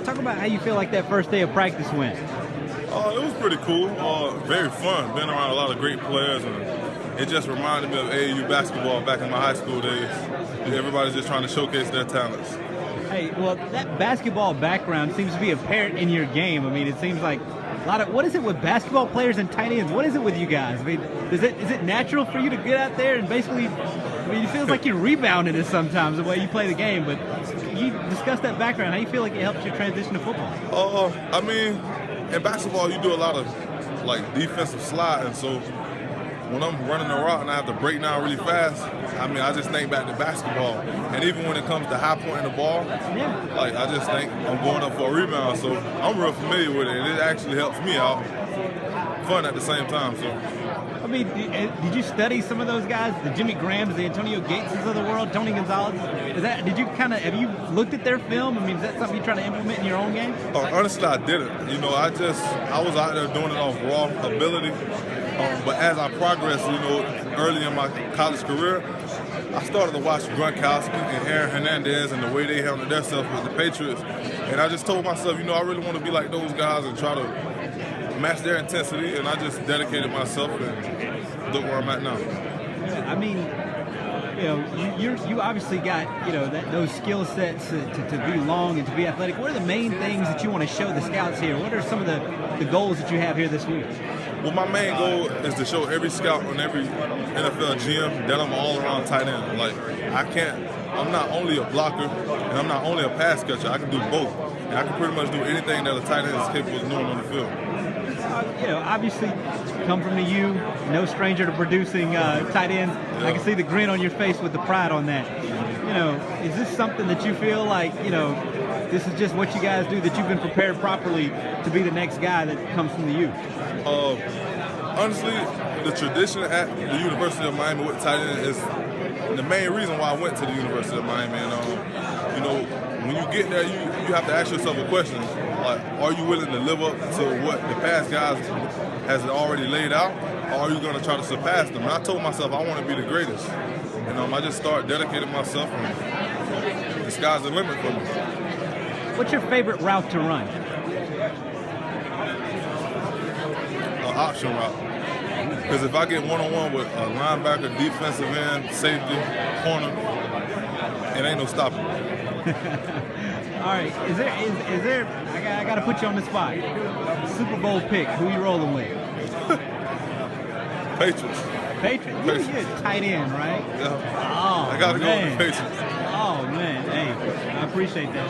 Talk about how you feel like that first day of practice went. It was pretty cool, very fun, been around a lot of great players, and it just reminded me of AAU basketball back in my high school days. Everybody's just trying to showcase their talents. Hey, well, that basketball background seems to be apparent in your game. I mean, it seems like a lot of, what is it with basketball players and tight ends? What is it with you guys? I mean, is it natural for you to get out there and basically, I mean, it feels like you're rebounding it sometimes the way you play the game, but you discuss that background. How you feel like it helps you transition to football? I mean, in basketball, you do a lot of like defensive sliding, so when I'm running a route and I have to break down really fast, I mean, I just think back to basketball. And even when it comes to high pointing the ball, like I just think I'm going up for a rebound. So I'm real familiar with it, and it actually helps me out. Fun at the same time. So, I mean, did you study some of those guys, the Jimmy Grahams, the Antonio Gateses of the world, Tony Gonzalez? Have you looked at their film? I mean, is that something you try to implement in your own game? Honestly, I didn't. You know, I was out there doing it off raw ability. But as I progressed, you know, early in my college career, I started to watch Gronkowski and Aaron Hernandez and the way they handled themselves with the Patriots. And I just told myself, you know, I really want to be like those guys and try to match their intensity. And I just dedicated myself and look where I'm at now. I mean, you know, you obviously got, you know, those skill sets to be long and to be athletic. What are the main things that you want to show the scouts here? What are some of the goals that you have here this week? Well, my main goal is to show every scout on every NFL GM that I'm an all-around tight end. Like, I'm not only a blocker and I'm not only a pass catcher, I can do both. And I can pretty much do anything that a tight end is capable of doing on the field. You know, obviously, come from the U, no stranger to producing tight ends. Yeah. I can see the grin on your face with the pride on that. You know, is this something that you feel like, you know, this is just what you guys do, that you've been prepared properly to be the next guy that comes from the U? Honestly, the tradition at the University of Miami with tight end is the main reason why I went to the University of Miami. And, you know, when you get there, you have to ask yourself a question. Like, are you willing to live up to what the past guys has already laid out, or are you going to try to surpass them? And I told myself I want to be the greatest. And I just started dedicating myself, and the sky's the limit for me. What's your favorite route to run? Option route. Because if I get one-on-one with a linebacker, defensive end, safety, corner, it ain't no stopping. All right, is there? I got to put you on the spot. Super Bowl pick. Who you rolling with? Patriots. Patriots. You're a tight end, right? Yeah. Oh, I got to go with the Patriots. Oh man, hey, I appreciate that.